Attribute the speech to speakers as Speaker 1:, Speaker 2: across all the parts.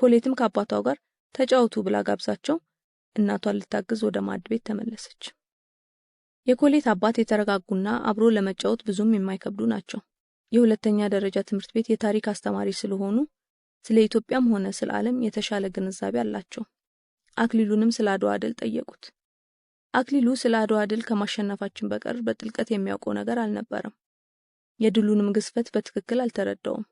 Speaker 1: ኮሌትም ከአባቷ ጋር ተጫውቱ ብላ ጋብዛቸው እናቷን ልታግዝ ወደ ማድ ቤት ተመለሰች። የኮሌት አባት የተረጋጉና አብሮ ለመጫወት ብዙም የማይከብዱ ናቸው። የሁለተኛ ደረጃ ትምህርት ቤት የታሪክ አስተማሪ ስለሆኑ ስለ ኢትዮጵያም ሆነ ስለ ዓለም የተሻለ ግንዛቤ አላቸው። አክሊሉንም ስለ አድዋ ድል ጠየቁት። አክሊሉ ስለ አድዋ ድል ከማሸነፋችን በቀር በጥልቀት የሚያውቀው ነገር አልነበረም። የድሉንም ግዝፈት በትክክል አልተረዳውም።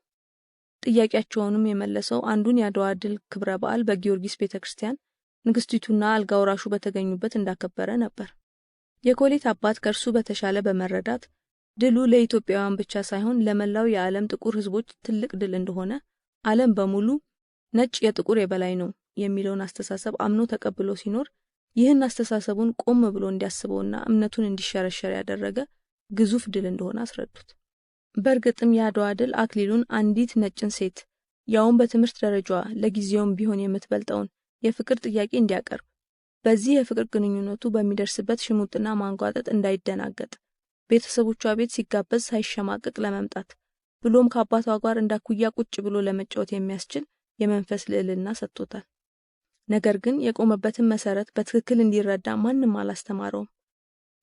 Speaker 1: ጥያቄያቸውንም የመለሰው አንዱን የአድዋ ድል ክብረ በዓል በጊዮርጊስ ቤተክርስቲያን ንግስቲቱና አልጋውራሹ በተገኙበት እንዳከበረ ነበር። የኮሌት አባት ከእርሱ በተሻለ በመረዳት ድሉ ለኢትዮጵያውያን ብቻ ሳይሆን ለመላው የዓለም ጥቁር ህዝቦች ትልቅ ድል እንደሆነ ዓለም በሙሉ ነጭ የጥቁር የበላይ ነው የሚለውን አስተሳሰብ አምኖ ተቀብሎ ሲኖር ይህን አስተሳሰቡን ቆም ብሎ እንዲያስበውና እምነቱን እንዲሸረሸር ያደረገ ግዙፍ ድል እንደሆነ አስረዱት። በእርግጥም የአድዋ ድል አክሊሉን አንዲት ነጭን ሴት ያውም በትምህርት ደረጃዋ ለጊዜውም ቢሆን የምትበልጠውን የፍቅር ጥያቄ እንዲያቀርብ በዚህ የፍቅር ግንኙነቱ በሚደርስበት ሽሙጥና ማንጓጠጥ እንዳይደናገጥ ቤተሰቦቿ ቤት ሲጋበዝ ሳይሸማቀቅ ለመምጣት ብሎም ከአባቷ ጋር እንዳኩያ ቁጭ ብሎ ለመጫወት የሚያስችል የመንፈስ ልዕልና ሰጥቶታል። ነገር ግን የቆመበትን መሰረት በትክክል እንዲረዳ ማንም አላስተማረውም።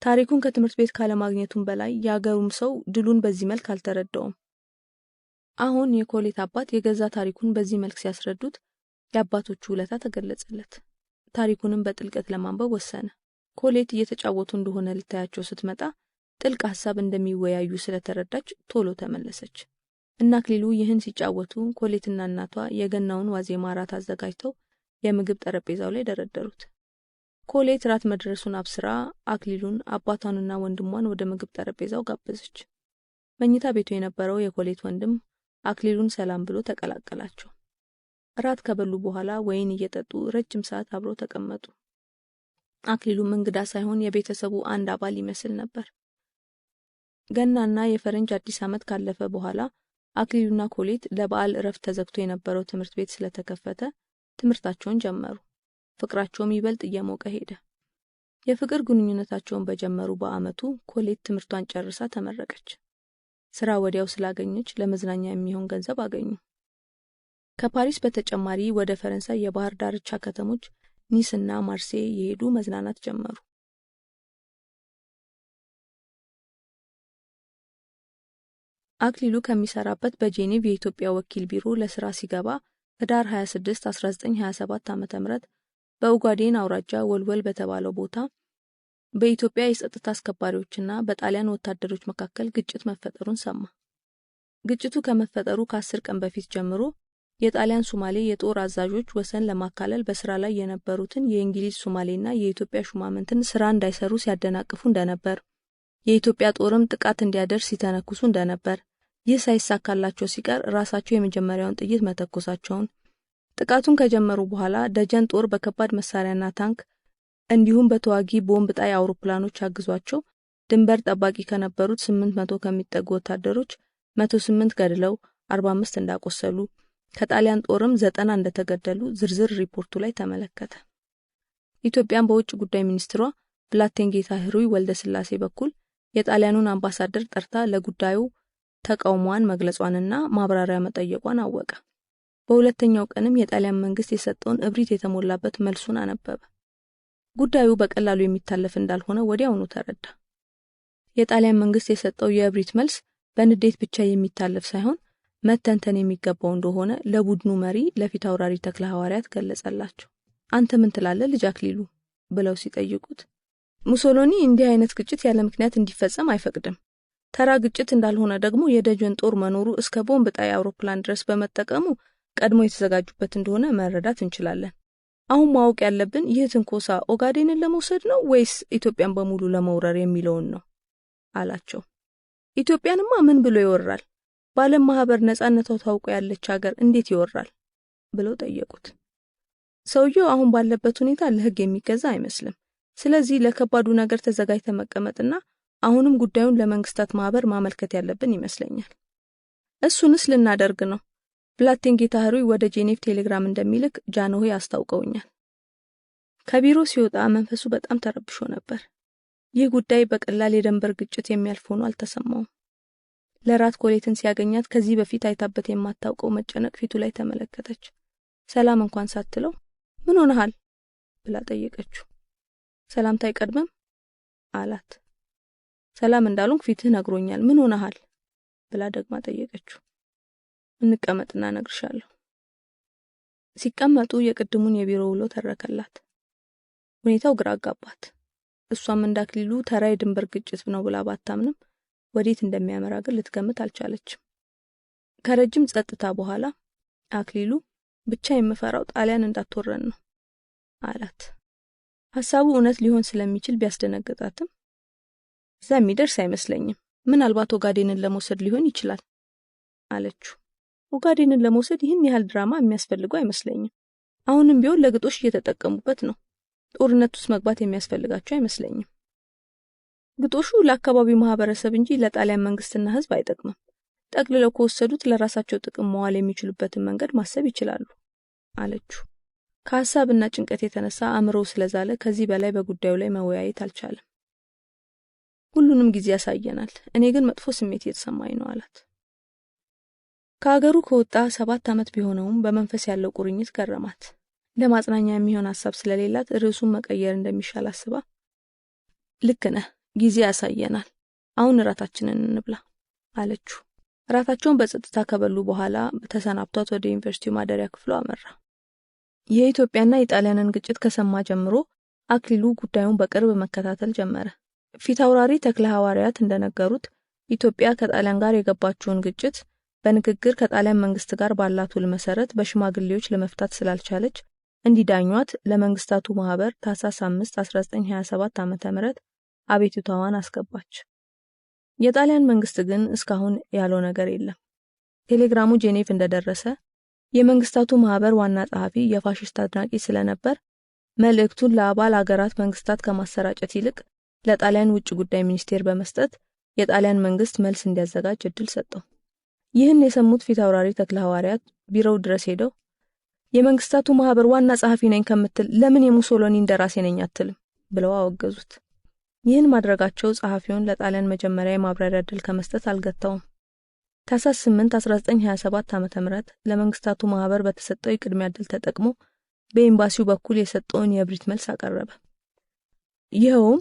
Speaker 1: ታሪኩን ከትምህርት ቤት ካለማግኘቱም በላይ ያገሩም ሰው ድሉን በዚህ መልክ አልተረዳውም። አሁን የኮሌት አባት የገዛ ታሪኩን በዚህ መልክ ሲያስረዱት የአባቶቹ ውለታ ተገለጸለት። ታሪኩንም በጥልቀት ለማንበብ ወሰነ። ኮሌት እየተጫወቱ እንደሆነ ልታያቸው ስትመጣ ጥልቅ ሐሳብ እንደሚወያዩ ስለተረዳች ቶሎ ተመለሰች። እና አክሊሉ ይህን ሲጫወቱ ኮሌትና እናቷ የገናውን ዋዜማ ራት አዘጋጅተው የምግብ ጠረጴዛው ላይ ደረደሩት። ኮሌት ራት መድረሱን አብስራ አክሊሉን አባቷንና ወንድሟን ወደ ምግብ ጠረጴዛው ጋበዘች። መኝታ ቤቱ የነበረው የኮሌት ወንድም አክሊሉን ሰላም ብሎ ተቀላቀላቸው። ራት ከበሉ በኋላ ወይን እየጠጡ ረጅም ሰዓት አብረው ተቀመጡ። አክሊሉም እንግዳ ሳይሆን የቤተሰቡ አንድ አባል ይመስል ነበር። ገናና የፈረንጅ አዲስ ዓመት ካለፈ በኋላ አክሊሉና ኮሌት ለበዓል እረፍት ተዘግቶ የነበረው ትምህርት ቤት ስለተከፈተ ትምህርታቸውን ጀመሩ። ፍቅራቸውም ይበልጥ እየሞቀ ሄደ። የፍቅር ግንኙነታቸውን በጀመሩ በአመቱ ኮሌት ትምህርቷን ጨርሳ ተመረቀች። ስራ ወዲያው ስላገኘች ለመዝናኛ የሚሆን ገንዘብ አገኙ። ከፓሪስ በተጨማሪ ወደ ፈረንሳይ የባህር ዳርቻ ከተሞች ኒስና ማርሴይ የሄዱ መዝናናት ጀመሩ። አክሊሉ ከሚሰራበት በጄኔቭ የኢትዮጵያ ወኪል ቢሮ ለስራ ሲገባ ህዳር 26 1927 ዓ.ም በኡጋዴን አውራጃ ወልወል በተባለው ቦታ በኢትዮጵያ የጸጥታ አስከባሪዎችና በጣሊያን ወታደሮች መካከል ግጭት መፈጠሩን ሰማ። ግጭቱ ከመፈጠሩ ከ10 ቀን በፊት ጀምሮ የጣሊያን ሶማሌ የጦር አዛዦች ወሰን ለማካለል በስራ ላይ የነበሩትን የእንግሊዝ ሶማሌና የኢትዮጵያ ሹማምንትን ስራ እንዳይሰሩ ሲያደናቅፉ እንደነበር፣ የኢትዮጵያ ጦርም ጥቃት እንዲያደርስ ሲተነኩሱ እንደነበር፣ ይህ ሳይሳካላቸው ሲቀር ራሳቸው የመጀመሪያውን ጥይት መተኮሳቸውን፣ ጥቃቱን ከጀመሩ በኋላ ደጀን ጦር በከባድ መሳሪያና ታንክ እንዲሁም በተዋጊ ቦምብ ጣይ አውሮፕላኖች አግዟቸው ድንበር ጠባቂ ከነበሩት 800 ከሚጠጉ ወታደሮች 108 ገድለው 45 እንዳቆሰሉ ከጣሊያን ጦርም 90 እንደተገደሉ ዝርዝር ሪፖርቱ ላይ ተመለከተ። ኢትዮጵያን በውጭ ጉዳይ ሚኒስትሯ ብላቴንጌታ ህሩይ ወልደስላሴ በኩል የጣሊያኑን አምባሳደር ጠርታ ለጉዳዩ ተቃውሟን መግለጿንና ማብራሪያ መጠየቋን አወቀ። በሁለተኛው ቀንም የጣሊያን መንግስት የሰጠውን እብሪት የተሞላበት መልሱን አነበበ። ጉዳዩ በቀላሉ የሚታለፍ እንዳልሆነ ወዲያውኑ ተረዳ። የጣሊያን መንግስት የሰጠው የእብሪት መልስ በንዴት ብቻ የሚታለፍ ሳይሆን መተንተን የሚገባው እንደሆነ ለቡድኑ መሪ ለፊት አውራሪ ተክለ ሐዋርያት ገለጸላቸው። አንተ ምን ትላለህ ልጅ አክሊሉ ብለው ሲጠይቁት ሙሶሎኒ እንዲህ አይነት ግጭት ያለ ምክንያት እንዲፈጸም አይፈቅድም። ተራ ግጭት እንዳልሆነ ደግሞ የደጀን ጦር መኖሩ እስከ ቦምብ ጣይ አውሮፕላን ድረስ በመጠቀሙ ቀድሞ የተዘጋጁበት እንደሆነ መረዳት እንችላለን። አሁን ማወቅ ያለብን ይህ ትንኮሳ ኦጋዴንን ለመውሰድ ነው ወይስ ኢትዮጵያን በሙሉ ለመውረር የሚለውን ነው አላቸው። ኢትዮጵያንማ ምን ብሎ ይወራል? በዓለም ማህበር ነፃነቷ ታውቆ ያለች ሀገር እንዴት ይወራል ብለው ጠየቁት። ሰውየው አሁን ባለበት ሁኔታ ለህግ የሚገዛ አይመስልም። ስለዚህ ለከባዱ ነገር ተዘጋጅተ መቀመጥና አሁንም ጉዳዩን ለመንግስታት ማህበር ማመልከት ያለብን ይመስለኛል። እሱንስ ልናደርግ ነው። ብላቴንጌታ ህሩይ ወደ ጄኔቭ ቴሌግራም እንደሚልክ ጃንሆይ አስታውቀውኛል። ከቢሮ ሲወጣ መንፈሱ በጣም ተረብሾ ነበር። ይህ ጉዳይ በቀላል የደንበር ግጭት የሚያልፍ ሆኖ አልተሰማውም። ለራት ኮሌትን ሲያገኛት ከዚህ በፊት አይታበት የማታውቀው መጨነቅ ፊቱ ላይ ተመለከተች። ሰላም እንኳን ሳትለው ምን ሆነሃል ብላ ጠየቀችው። ሰላምታ አይቀድምም አላት። ሰላም እንዳሉን ፊትህ ነግሮኛል፣ ምን ሆነሃል ብላ ደግማ ጠየቀችው። እንቀመጥና ነግርሻለሁ። ሲቀመጡ የቅድሙን የቢሮ ውሎ ተረከላት። ሁኔታው ግራ አጋባት። እሷም እንዳክሊሉ ተራ የድንበር ግጭት ነው ብላ ባታምንም ወዴት እንደሚያመራ ግን ልትገምት አልቻለችም። ከረጅም ጸጥታ በኋላ አክሊሉ ብቻ የምፈራው ጣሊያን እንዳትወረን ነው አላት። ሐሳቡ እውነት ሊሆን ስለሚችል ቢያስደነግጣትም እዛ የሚደርስ አይመስለኝም፣ ምናልባት ኦጋዴንን ለመውሰድ ሊሆን ይችላል አለችው። ኦጋዴንን ለመውሰድ ይህን ያህል ድራማ የሚያስፈልገው አይመስለኝም። አሁንም ቢሆን ለግጦሽ እየተጠቀሙበት ነው። ጦርነት ውስጥ መግባት የሚያስፈልጋቸው አይመስለኝም። ግጦሹ ለአካባቢው ማህበረሰብ እንጂ ለጣሊያን መንግስትና ህዝብ አይጠቅምም። ጠቅልለው ከወሰዱት ለራሳቸው ጥቅም መዋል የሚችሉበትን መንገድ ማሰብ ይችላሉ አለችው። ከሐሳብና ጭንቀት የተነሳ አእምሮው ስለዛለ ከዚህ በላይ በጉዳዩ ላይ መወያየት አልቻለም። ሁሉንም ጊዜ ያሳየናል፣ እኔ ግን መጥፎ ስሜት እየተሰማኝ ነው አላት። ከሀገሩ ከወጣ 7 ዓመት ቢሆነውም በመንፈስ ያለው ቁርኝት ገረማት። ለማጽናኛ የሚሆን ሐሳብ ስለሌላት ርዕሱን መቀየር እንደሚሻል አስባ ልክ ነህ፣ ጊዜ ያሳየናል፣ አሁን እራታችንን እንብላ አለችው። እራታቸውን በጸጥታ ከበሉ በኋላ ተሰናብቷት ወደ ዩኒቨርሲቲው ማደሪያ ክፍሉ አመራ። የኢትዮጵያና የጣሊያንን ግጭት ከሰማ ጀምሮ አክሊሉ ጉዳዩን በቅርብ መከታተል ጀመረ። ፊት አውራሪ ተክለ ሐዋርያት እንደነገሩት ኢትዮጵያ ከጣሊያን ጋር የገባችውን ግጭት በንግግር ከጣሊያን መንግስት ጋር ባላት ውል መሰረት በሽማግሌዎች ለመፍታት ስላልቻለች እንዲዳኟት ለመንግስታቱ ማህበር ታህሳስ 5 1927 ዓ.ም አቤቱታዋን አስገባች። የጣሊያን መንግስት ግን እስካሁን ያለው ነገር የለም። ቴሌግራሙ ጄኔቭ እንደደረሰ የመንግስታቱ ማህበር ዋና ጸሐፊ የፋሽስት አድናቂ ስለነበር መልእክቱን ለአባል አገራት መንግስታት ከማሰራጨት ይልቅ ለጣሊያን ውጭ ጉዳይ ሚኒስቴር በመስጠት የጣሊያን መንግስት መልስ እንዲያዘጋጅ እድል ሰጠው። ይህን የሰሙት ፊት አውራሪ ተክለ ሐዋርያት ቢሮው ድረስ ሄደው የመንግስታቱ ማህበር ዋና ጸሐፊ ነኝ ከምትል ለምን የሙሶሎኒ እንደራሴ ነኝ አትልም ብለው አወገዙት። ይህን ማድረጋቸው ጸሐፊውን ለጣሊያን መጀመሪያ የማብራሪያ እድል ከመስጠት አልገታውም። ታህሳስ 8 1927 ዓ.ም ለመንግስታቱ ማህበር በተሰጠው የቅድሚያ እድል ተጠቅሞ በኤምባሲው በኩል የሰጠውን የብሪት መልስ አቀረበ። ይኸውም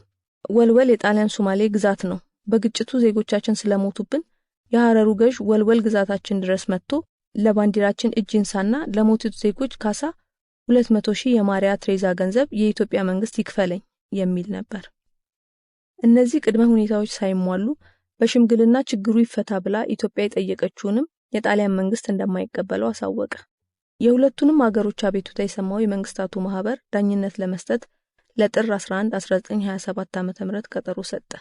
Speaker 1: ወልወል የጣሊያን ሶማሌ ግዛት ነው፣ በግጭቱ ዜጎቻችን ስለሞቱብን የሐረሩ ገዥ ወልወል ግዛታችን ድረስ መጥቶ ለባንዲራችን እጅ ይንሳና ለሞቱት ዜጎች ካሳ 200,000 የማሪያ ትሬዛ ገንዘብ የኢትዮጵያ መንግስት ይክፈለኝ የሚል ነበር። እነዚህ ቅድመ ሁኔታዎች ሳይሟሉ በሽምግልና ችግሩ ይፈታ ብላ ኢትዮጵያ የጠየቀችውንም የጣሊያን መንግስት እንደማይቀበለው አሳወቀ። የሁለቱንም አገሮች አቤቱታ የሰማው የመንግስታቱ ማህበር ዳኝነት ለመስጠት ለጥር 11 1927 ዓ.ም ቀጠሮ ሰጠ።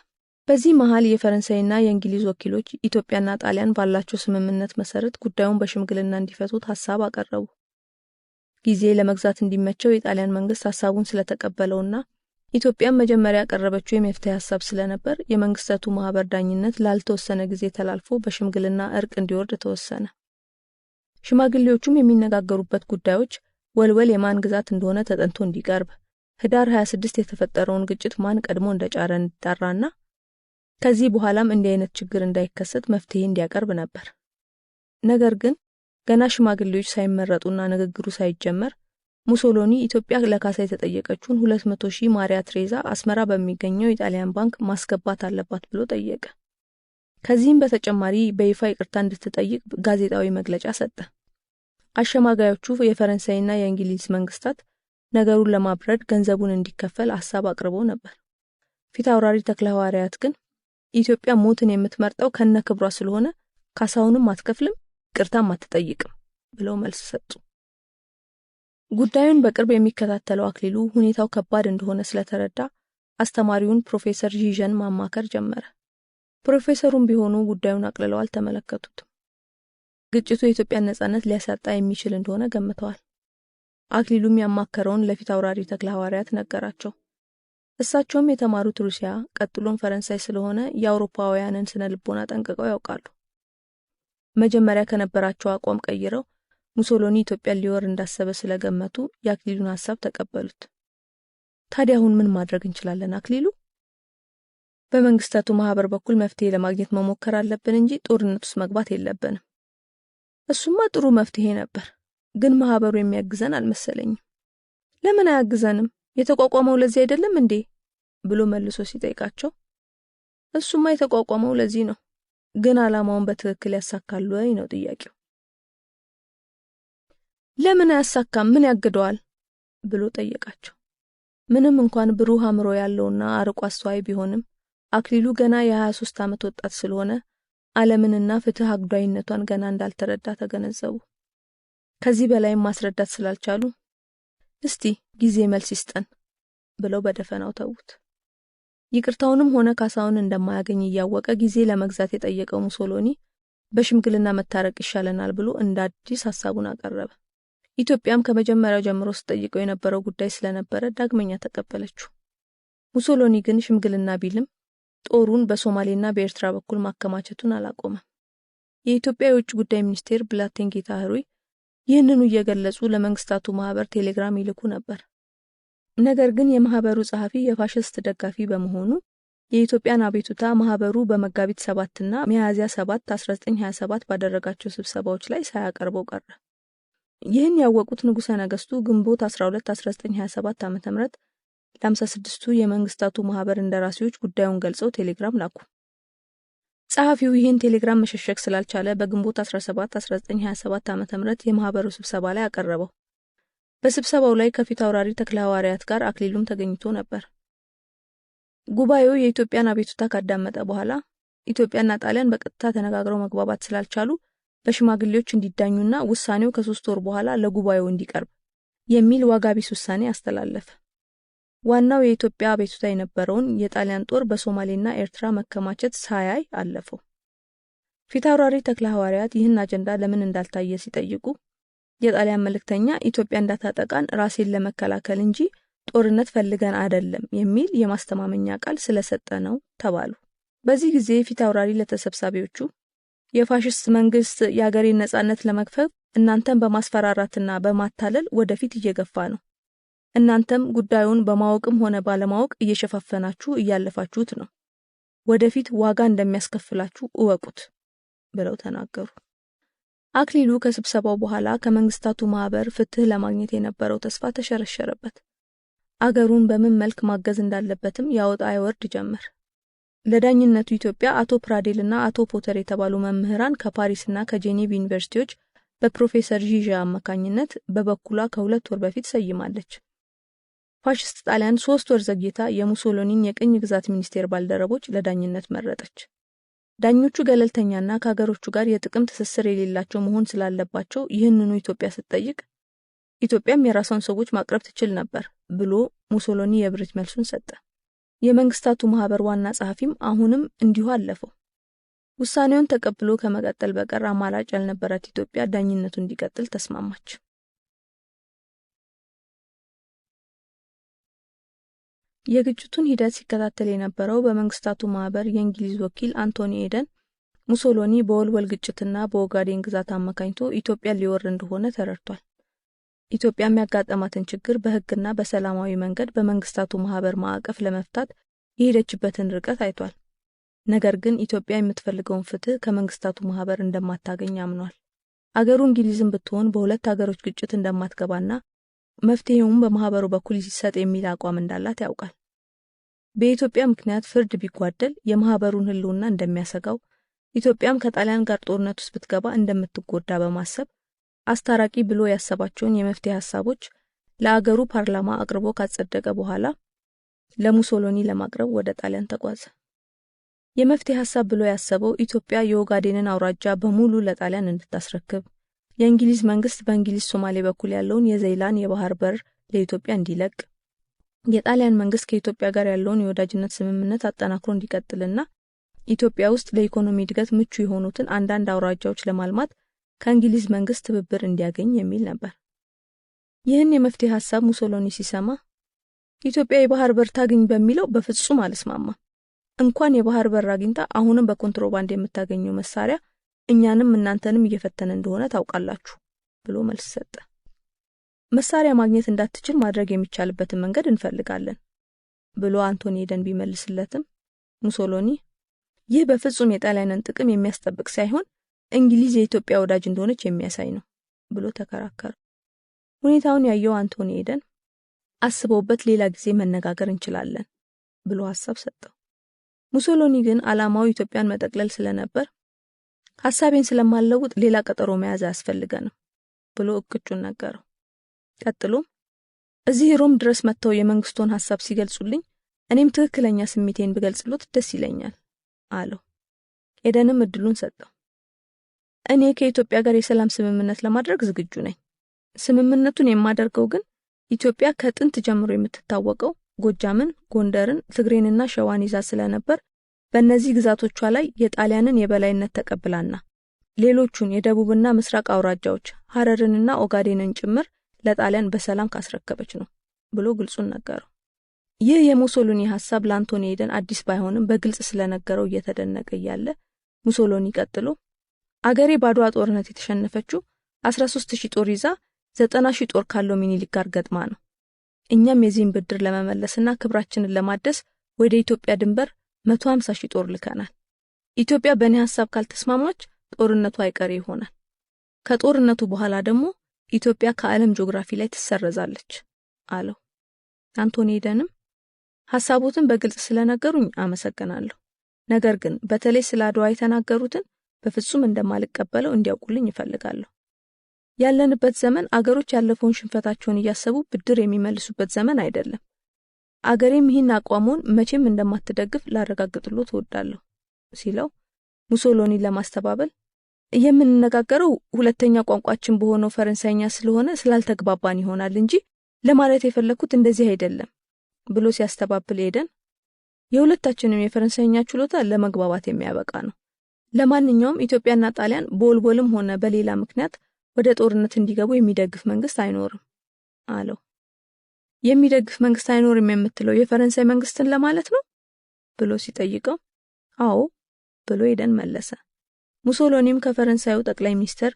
Speaker 1: በዚህ መሃል የፈረንሳይና የእንግሊዝ ወኪሎች ኢትዮጵያና ጣሊያን ባላቸው ስምምነት መሰረት ጉዳዩን በሽምግልና እንዲፈቱት ሐሳብ አቀረቡ። ጊዜ ለመግዛት እንዲመቸው የጣሊያን መንግስት ሐሳቡን ስለተቀበለውና ኢትዮጵያም መጀመሪያ ያቀረበችው የመፍትሄ ሐሳብ ስለነበር የመንግስታቱ ማህበር ዳኝነት ላልተወሰነ ጊዜ ተላልፎ በሽምግልና እርቅ እንዲወርድ ተወሰነ። ሽማግሌዎቹም የሚነጋገሩበት ጉዳዮች ወልወል የማን ግዛት እንደሆነ ተጠንቶ እንዲቀርብ፣ ህዳር 26 የተፈጠረውን ግጭት ማን ቀድሞ እንደጫረ እንዲጣራና ከዚህ በኋላም እንዲህ አይነት ችግር እንዳይከሰት መፍትሄ እንዲያቀርብ ነበር። ነገር ግን ገና ሽማግሌዎች ሳይመረጡና ንግግሩ ሳይጀመር ሙሶሎኒ ኢትዮጵያ ለካሳ የተጠየቀችውን 200,000 ማሪያ ትሬዛ አስመራ በሚገኘው የጣሊያን ባንክ ማስገባት አለባት ብሎ ጠየቀ። ከዚህም በተጨማሪ በይፋ ይቅርታ እንድትጠይቅ ጋዜጣዊ መግለጫ ሰጠ። አሸማጋዮቹ የፈረንሳይና የእንግሊዝ መንግስታት ነገሩን ለማብረድ ገንዘቡን እንዲከፈል ሐሳብ አቅርበው ነበር። ፊት አውራሪ ተክለ ሐዋርያት ግን ኢትዮጵያ ሞትን የምትመርጠው ከነክብሯ ስለሆነ ካሳውንም አትከፍልም፣ ይቅርታም አትጠይቅም ብለው መልስ ሰጡ። ጉዳዩን በቅርብ የሚከታተለው አክሊሉ ሁኔታው ከባድ እንደሆነ ስለተረዳ አስተማሪውን ፕሮፌሰር ጂጀን ማማከር ጀመረ። ፕሮፌሰሩም ቢሆኑ ጉዳዩን አቅልለው አልተመለከቱትም። ግጭቱ የኢትዮጵያን ነጻነት ሊያሳጣ የሚችል እንደሆነ ገምተዋል። አክሊሉም ያማከረውን ለፊት አውራሪ ተክለ ሐዋርያት ነገራቸው። እሳቸውም የተማሩት ሩሲያ ቀጥሎም ፈረንሳይ ስለሆነ የአውሮፓውያንን ስነ ልቦና ጠንቅቀው ያውቃሉ። መጀመሪያ ከነበራቸው አቋም ቀይረው ሙሶሎኒ ኢትዮጵያን ሊወር እንዳሰበ ስለገመቱ የአክሊሉን ሐሳብ ተቀበሉት። ታዲያ አሁን ምን ማድረግ እንችላለን አክሊሉ? በመንግስታቱ ማህበር በኩል መፍትሄ ለማግኘት መሞከር አለብን እንጂ ጦርነት ውስጥ መግባት የለብንም። እሱማ ጥሩ መፍትሄ ነበር። ግን ማህበሩ የሚያግዘን አልመሰለኝም። ለምን አያግዘንም? የተቋቋመው ለዚህ አይደለም እንዴ? ብሎ መልሶ ሲጠይቃቸው እሱማ የተቋቋመው ለዚህ ነው፣ ግን ዓላማውን በትክክል ያሳካሉ ወይ ነው ጥያቄው። ለምን አያሳካም? ምን ያግደዋል? ብሎ ጠየቃቸው። ምንም እንኳን ብሩህ አእምሮ ያለውና አርቆ አስተዋይ ቢሆንም አክሊሉ ገና የ23 ዓመት ወጣት ስለሆነ ዓለምንና ፍትህ አጉዳይነቷን ገና እንዳልተረዳ ተገነዘቡ። ከዚህ በላይ ማስረዳት ስላልቻሉ እስቲ ጊዜ መልስ ይስጠን ብለው በደፈናው ተውት። ይቅርታውንም ሆነ ካሳውን እንደማያገኝ ያወቀ ጊዜ ለመግዛት የጠየቀው ሙሶሎኒ በሽምግልና መታረቅ ይሻለናል ብሎ እንዳዲስ ሐሳቡን አቀረበ። ኢትዮጵያም ከመጀመሪያው ጀምሮ ስትጠይቀው የነበረው ጉዳይ ስለነበረ ዳግመኛ ተቀበለችው። ሙሶሎኒ ግን ሽምግልና ቢልም ጦሩን በሶማሌና በኤርትራ በኩል ማከማቸቱን አላቆመም። የኢትዮጵያ የውጭ ጉዳይ ሚኒስቴር ብላቴን ጌታ ህሩይ ይህንኑ እየገለጹ ለመንግስታቱ ማህበር ቴሌግራም ይልኩ ነበር። ነገር ግን የማህበሩ ጸሐፊ የፋሽስት ደጋፊ በመሆኑ የኢትዮጵያን አቤቱታ ማህበሩ በመጋቢት 7 እና ሚያዝያ 7 1927 ባደረጋቸው ስብሰባዎች ላይ ሳያቀርበው ቀረ። ይህን ያወቁት ንጉሠ ነገስቱ ግንቦት 12 1927 ዓ.ም ለ56ቱ የመንግስታቱ ማህበር እንደራሴዎች ጉዳዩን ገልጸው ቴሌግራም ላኩ። ጸሐፊው ይህን ቴሌግራም መሸሸግ ስላልቻለ በግንቦት 17 1927 ዓ.ም የማህበሩ ስብሰባ ላይ አቀረበው። በስብሰባው ላይ ከፊት አውራሪ ተክለ ሐዋርያት ጋር አክሊሉም ተገኝቶ ነበር። ጉባኤው የኢትዮጵያን አቤቱታ ካዳመጠ በኋላ ኢትዮጵያና ጣሊያን በቀጥታ ተነጋግረው መግባባት ስላልቻሉ በሽማግሌዎች እንዲዳኙና ውሳኔው ከ3 ወር በኋላ ለጉባኤው እንዲቀርብ የሚል ዋጋ ቢስ ውሳኔ አስተላለፈ። ዋናው የኢትዮጵያ አቤቱታ የነበረውን የጣሊያን ጦር በሶማሌና ኤርትራ መከማቸት ሳያይ አለፈው። ፊት አውራሪ ተክለ ሐዋርያት ይህን አጀንዳ ለምን እንዳልታየ ሲጠይቁ የጣሊያን መልእክተኛ ኢትዮጵያ እንዳታጠቃን ራሴን ለመከላከል እንጂ ጦርነት ፈልገን አይደለም የሚል የማስተማመኛ ቃል ስለሰጠ ነው ተባሉ። በዚህ ጊዜ ፊት አውራሪ ለተሰብሳቢዎቹ የፋሽስት መንግስት የአገሬን ነጻነት ለመግፈፍ እናንተም በማስፈራራትና በማታለል ወደፊት እየገፋ ነው። እናንተም ጉዳዩን በማወቅም ሆነ ባለማወቅ እየሸፋፈናችሁ እያለፋችሁት ነው። ወደፊት ዋጋ እንደሚያስከፍላችሁ እወቁት ብለው ተናገሩ። አክሊሉ ከስብሰባው በኋላ ከመንግስታቱ ማህበር ፍትህ ለማግኘት የነበረው ተስፋ ተሸረሸረበት። አገሩን በምን መልክ ማገዝ እንዳለበትም ያወጣ አይወርድ ጀመር። ለዳኝነቱ ኢትዮጵያ አቶ ፕራዴልና አቶ ፖተር የተባሉ መምህራን ከፓሪስና ከጄኔቭ ዩኒቨርሲቲዎች በፕሮፌሰር ጂዣ አማካኝነት በበኩሏ ከ2 ወር በፊት ሰይማለች። ፋሽስት ጣሊያን 3 ወር ዘግይታ የሙሶሎኒን የቅኝ ግዛት ሚኒስቴር ባልደረቦች ለዳኝነት መረጠች። ዳኞቹ ገለልተኛና ከሀገሮቹ ጋር የጥቅም ትስስር የሌላቸው መሆን ስላለባቸው ይህንኑ ኢትዮጵያ ስትጠይቅ ኢትዮጵያም የራሷን ሰዎች ማቅረብ ትችል ነበር ብሎ ሙሶሎኒ የብሪት መልሱን ሰጠ። የመንግስታቱ ማህበር ዋና ጸሐፊም አሁንም እንዲሁ አለፈው። ውሳኔውን ተቀብሎ ከመቀጠል በቀር አማራጭ ያልነበራት ኢትዮጵያ ዳኝነቱ እንዲቀጥል ተስማማች። የግጭቱን ሂደት ሲከታተል የነበረው በመንግስታቱ ማህበር የእንግሊዝ ወኪል አንቶኒ ኤደን ሙሶሎኒ በወልወል ግጭትና በኦጋዴን ግዛት አማካኝቶ ኢትዮጵያ ሊወር እንደሆነ ተረድቷል። ኢትዮጵያ የሚያጋጥማትን ችግር በህግና በሰላማዊ መንገድ በመንግስታቱ ማህበር ማዕቀፍ ለመፍታት የሄደችበትን ርቀት አይቷል። ነገር ግን ኢትዮጵያ የምትፈልገውን ፍትህ ከመንግስታቱ ማህበር እንደማታገኝ አምኗል። አገሩ እንግሊዝም ብትሆን በሁለት ሀገሮች ግጭት እንደማትገባና መፍትሄውም በማህበሩ በኩል ይሰጥ የሚል አቋም እንዳላት ያውቃል። በኢትዮጵያ ምክንያት ፍርድ ቢጓደል የማህበሩን ህልውና እንደሚያሰጋው ኢትዮጵያም ከጣሊያን ጋር ጦርነት ውስጥ ብትገባ እንደምትጎዳ በማሰብ አስታራቂ ብሎ ያሰባቸውን የመፍትሄ ሐሳቦች ለአገሩ ፓርላማ አቅርቦ ካጸደቀ በኋላ ለሙሶሎኒ ለማቅረብ ወደ ጣሊያን ተጓዘ። የመፍትሄ ሐሳብ ብሎ ያሰበው ኢትዮጵያ የኦጋዴንን አውራጃ በሙሉ ለጣሊያን እንድታስረክብ፣ የእንግሊዝ መንግስት በእንግሊዝ ሶማሌ በኩል ያለውን የዘይላን የባህር በር ለኢትዮጵያ እንዲለቅ፣ የጣሊያን መንግስት ከኢትዮጵያ ጋር ያለውን የወዳጅነት ስምምነት አጠናክሮ እንዲቀጥልና ኢትዮጵያ ውስጥ ለኢኮኖሚ እድገት ምቹ የሆኑትን አንዳንድ አውራጃዎች ለማልማት ከእንግሊዝ መንግስት ትብብር እንዲያገኝ የሚል ነበር። ይህን የመፍትሄ ሐሳብ ሙሶሎኒ ሲሰማ ኢትዮጵያ የባህር በር ታገኝ በሚለው በፍጹም አልስማማም፣ እንኳን የባህር በር አግኝታ አሁንም በኮንትሮባንድ የምታገኘው መሳሪያ እኛንም እናንተንም እየፈተነ እንደሆነ ታውቃላችሁ ብሎ መልስ ሰጠ። መሳሪያ ማግኘት እንዳትችል ማድረግ የሚቻልበትን መንገድ እንፈልጋለን ብሎ አንቶኒ ኤደን ቢመልስለትም ሙሶሎኒ ይህ በፍጹም የጣሊያንን ጥቅም የሚያስጠብቅ ሳይሆን እንግሊዝ የኢትዮጵያ ወዳጅ እንደሆነች የሚያሳይ ነው ብሎ ተከራከረ። ሁኔታውን ያየው አንቶኒ ኤደን አስበውበት ሌላ ጊዜ መነጋገር እንችላለን ብሎ ሐሳብ ሰጠው። ሙሶሎኒ ግን ዓላማው ኢትዮጵያን መጠቅለል ስለነበር ሐሳቤን ስለማለውጥ ሌላ ቀጠሮ መያዝ ያስፈልገናል ብሎ እቅጩን ነገረው። ቀጥሎም እዚህ ሮም ድረስ መጥተው የመንግስቱን ሐሳብ ሲገልጹልኝ እኔም ትክክለኛ ስሜቴን ብገልጽሎት ደስ ይለኛል አለው። ኤደንም እድሉን ሰጠው። እኔ ከኢትዮጵያ ጋር የሰላም ስምምነት ለማድረግ ዝግጁ ነኝ። ስምምነቱን የማደርገው ግን ኢትዮጵያ ከጥንት ጀምሮ የምትታወቀው ጎጃምን፣ ጎንደርን፣ ትግሬንና ሸዋን ይዛ ስለነበር በእነዚህ ግዛቶቿ ላይ የጣሊያንን የበላይነት ተቀብላና ሌሎቹን የደቡብና ምስራቅ አውራጃዎች ሐረርንና ኦጋዴንን ጭምር ለጣሊያን በሰላም ካስረከበች ነው ብሎ ግልጹን ነገረው። ይህ የሙሶሎኒ ሐሳብ ለአንቶኒ ኤደን አዲስ ባይሆንም በግልጽ ስለነገረው እየተደነቀ ያለ ሙሶሎኒ ቀጥሎ አገሬ ባድዋ ጦርነት የተሸነፈችው 13000 ጦር ይዛ 90000 ጦር ካለው ሚኒሊክ ጋር ገጥማ ነው። እኛም የዚህን ብድር ለመመለስና ክብራችንን ለማደስ ወደ ኢትዮጵያ ድንበር 150000 ጦር ልከናል። ኢትዮጵያ በእኔ ሐሳብ ካልተስማማች ጦርነቱ አይቀሬ ይሆናል። ከጦርነቱ በኋላ ደግሞ ኢትዮጵያ ከዓለም ጂኦግራፊ ላይ ትሰረዛለች አለው። አንቶኒ ኤደንም ሐሳቡትን በግልጽ ስለነገሩኝ አመሰግናለሁ። ነገር ግን በተለይ ስለ አድዋ የተናገሩትን በፍጹም እንደማልቀበለው እንዲያውቁልኝ ይፈልጋለሁ። ያለንበት ዘመን አገሮች ያለፈውን ሽንፈታቸውን እያሰቡ ብድር የሚመልሱበት ዘመን አይደለም። አገሬም ይህን አቋሙን መቼም እንደማትደግፍ ላረጋግጥሎት እወዳለሁ ሲለው ሙሶሎኒ ለማስተባበል የምንነጋገረው ሁለተኛ ቋንቋችን በሆነው ፈረንሳይኛ ስለሆነ ስላልተግባባን ይሆናል እንጂ ለማለት የፈለኩት እንደዚህ አይደለም ብሎ ሲያስተባብል ኤደን የሁለታችንም የፈረንሳይኛ ችሎታ ለመግባባት የሚያበቃ ነው። ለማንኛውም ኢትዮጵያና ጣሊያን በወልወልም ሆነ በሌላ ምክንያት ወደ ጦርነት እንዲገቡ የሚደግፍ መንግስት አይኖርም አለው። የሚደግፍ መንግስት አይኖርም የምትለው የፈረንሳይ መንግስትን ለማለት ነው ብሎ ሲጠይቀው አዎ ብሎ ኤደን መለሰ። ሙሶሎኒም ከፈረንሳዩ ጠቅላይ ሚኒስትር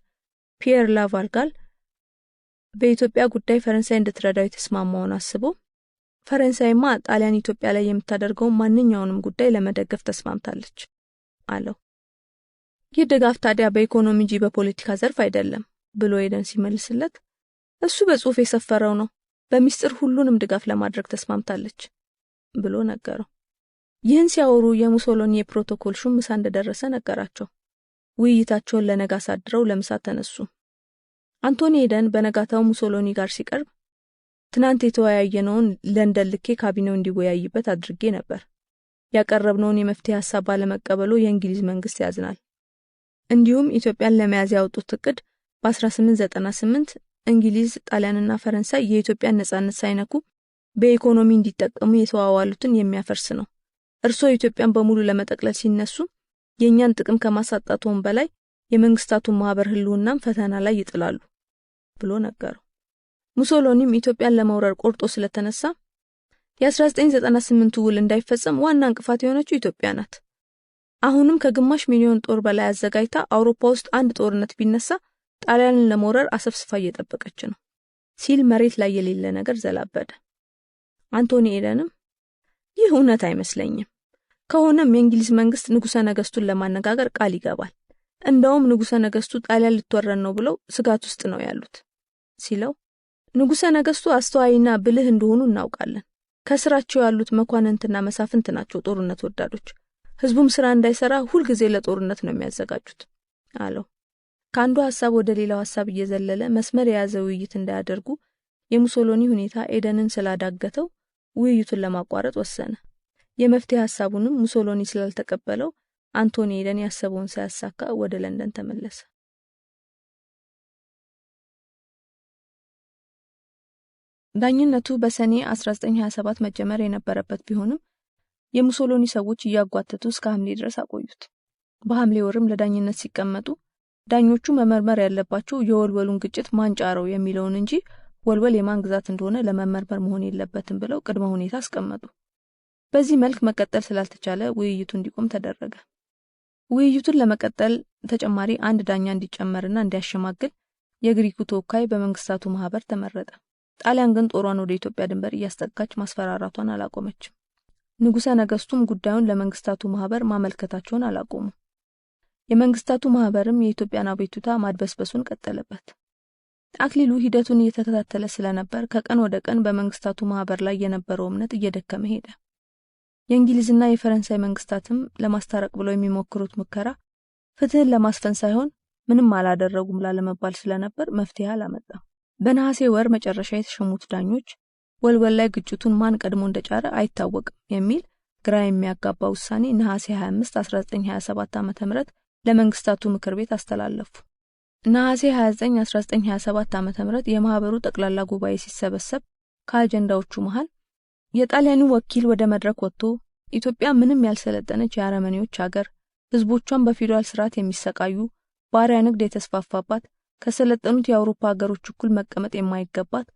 Speaker 1: ፒየር ላቫልጋል በኢትዮጵያ ጉዳይ ፈረንሳይ እንድትረዳው የተስማማውን አስቦ ፈረንሳይማ ጣሊያን ኢትዮጵያ ላይ የምታደርገው ማንኛውንም ጉዳይ ለመደገፍ ተስማምታለች አለው። ይህ ድጋፍ ታዲያ በኢኮኖሚ እንጂ በፖለቲካ ዘርፍ አይደለም ብሎ ኤደን ሲመልስለት እሱ በጽሁፍ የሰፈረው ነው፣ በሚስጥር ሁሉንም ድጋፍ ለማድረግ ተስማምታለች ብሎ ነገረው። ይህን ሲያወሩ የሙሶሎኒ የፕሮቶኮል ሹም ምሳ እንደደረሰ ነገራቸው። ውይይታቸውን ለነጋ አሳድረው ለምሳ ተነሱ። አንቶኒ ኤደን በነጋታው ሙሶሎኒ ጋር ሲቀርብ ትናንት የተወያየነውን ለንደን ልኬ ካቢኔው እንዲወያይበት አድርጌ ነበር። ያቀረብነውን የመፍትሄ ሐሳብ ባለመቀበሉ የእንግሊዝ መንግስት ያዝናል። እንዲሁም ኢትዮጵያን ለመያዝ ያወጡት እቅድ በ1898 እንግሊዝ፣ ጣሊያንና ፈረንሳይ የኢትዮጵያን ነጻነት ሳይነኩ በኢኮኖሚ እንዲጠቀሙ የተዋዋሉትን የሚያፈርስ ነው። እርሶ ኢትዮጵያን በሙሉ ለመጠቅለል ሲነሱ የኛን ጥቅም ከማሳጣቱም በላይ የመንግስታቱን ማህበር ህልውናም ፈተና ላይ ይጥላሉ ብሎ ነገረው። ሙሶሎኒም ኢትዮጵያን ለመውረር ቆርጦ ስለተነሳ የ1998 ውል እንዳይፈጸም ዋና እንቅፋት የሆነችው ኢትዮጵያ ናት። አሁንም ከግማሽ ሚሊዮን ጦር በላይ አዘጋጅታ አውሮፓ ውስጥ አንድ ጦርነት ቢነሳ ጣሊያንን ለመውረር አሰፍስፋ እየጠበቀች ነው ሲል መሬት ላይ የሌለ ነገር ዘላበደ። አንቶኒ ኤደንም ይህ እውነት አይመስለኝም፣ ከሆነም የእንግሊዝ መንግስት ንጉሠ ነገስቱን ለማነጋገር ቃል ይገባል፣ እንደውም ንጉሠ ነገስቱ ጣሊያን ልትወረን ነው ብለው ስጋት ውስጥ ነው ያሉት ሲለው ንጉሠ ነገስቱ አስተዋይና ብልህ እንደሆኑ እናውቃለን። ከስራቸው ያሉት መኳንንትና መሳፍንት ናቸው ጦርነት ወዳዶች። ህዝቡም ስራ እንዳይሰራ ሁሉ ጊዜ ለጦርነት ነው የሚያዘጋጁት አለው። ካንዱ ሐሳብ ወደ ሌላው ሐሳብ እየዘለለ መስመር የያዘ ውይይት እንዳያደርጉ የሙሶሎኒ ሁኔታ ኤደንን ስላዳገተው ውይይቱን ለማቋረጥ ወሰነ። የመፍትሄ ሐሳቡንም ሙሶሎኒ ስላልተቀበለው አንቶኒ ኤደን ያሰበውን ሳያሳካ ወደ ለንደን ተመለሰ። ዳኝነቱ በሰኔ 1927 መጀመር የነበረበት ቢሆንም የሙሶሎኒ ሰዎች እያጓተቱ እስከ ሐምሌ ድረስ አቆዩት። በሐምሌ ወርም ለዳኝነት ሲቀመጡ ዳኞቹ መመርመር ያለባቸው የወልወሉን ግጭት ማንጫረው የሚለውን እንጂ ወልወል የማን ግዛት እንደሆነ ለመመርመር መሆን የለበትም ብለው ቅድመ ሁኔታ አስቀመጡ። በዚህ መልክ መቀጠል ስላልተቻለ ውይይቱ እንዲቆም ተደረገ። ውይይቱን ለመቀጠል ተጨማሪ አንድ ዳኛ እንዲጨመርና እንዲያሸማግል የግሪኩ ተወካይ በመንግስታቱ ማህበር ተመረጠ። ጣሊያን ግን ጦሯን ወደ ኢትዮጵያ ድንበር እያስጠጋች ማስፈራራቷን አላቆመችም። ንጉሠ ነገስቱም ጉዳዩን ለመንግስታቱ ማህበር ማመልከታቸውን አላቆሙ። የመንግስታቱ ማህበርም የኢትዮጵያን አቤቱታ ማድበስበሱን ቀጠለበት። አክሊሉ ሂደቱን እየተከታተለ ስለነበር ከቀን ወደ ቀን በመንግስታቱ ማህበር ላይ የነበረው እምነት እየደከመ ሄደ። የእንግሊዝና የፈረንሳይ መንግስታትም ለማስታረቅ ብለው የሚሞክሩት ሙከራ ፍትህን ለማስፈን ሳይሆን ምንም አላደረጉም ላለመባል ስለነበር መፍትሄ አላመጣም። በነሐሴ ወር መጨረሻ የተሸሙት ዳኞች ወልወል ላይ ግጭቱን ማን ቀድሞ እንደጫረ አይታወቅም የሚል ግራ የሚያጋባ ውሳኔ ነሐሴ 25 1927 ዓ.ም ለመንግስታቱ ምክር ቤት አስተላለፉ። ነሐሴ 29 1927 ዓ.ም የማህበሩ ጠቅላላ ጉባኤ ሲሰበሰብ ከአጀንዳዎቹ መሃል የጣሊያኑ ወኪል ወደ መድረክ ወጥቶ ኢትዮጵያ ምንም ያልሰለጠነች የአረመኔዎች ሀገር፣ ህዝቦቿን በፊውዳል ስርዓት የሚሰቃዩ፣ ባሪያ ንግድ የተስፋፋባት፣ ከሰለጠኑት የአውሮፓ ሀገሮች እኩል መቀመጥ የማይገባት፣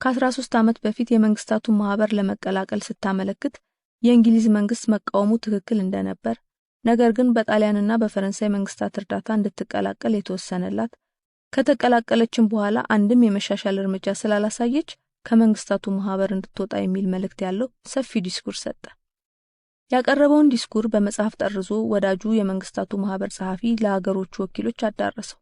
Speaker 1: ከ13 ዓመት በፊት የመንግስታቱ ማህበር ለመቀላቀል ስታመለክት የእንግሊዝ መንግስት መቃወሙ ትክክል እንደነበር፣ ነገር ግን በጣሊያንና በፈረንሳይ መንግስታት እርዳታ እንድትቀላቀል የተወሰነላት፣ ከተቀላቀለችም በኋላ አንድም የመሻሻል እርምጃ ስላላሳየች ከመንግስታቱ ማህበር እንድትወጣ የሚል መልእክት ያለው ሰፊ ዲስኩር ሰጠ። ያቀረበውን ዲስኩር በመጽሐፍ ጠርዞ ወዳጁ የመንግስታቱ ማህበር ጸሐፊ ለሀገሮቹ ወኪሎች አዳረሰው።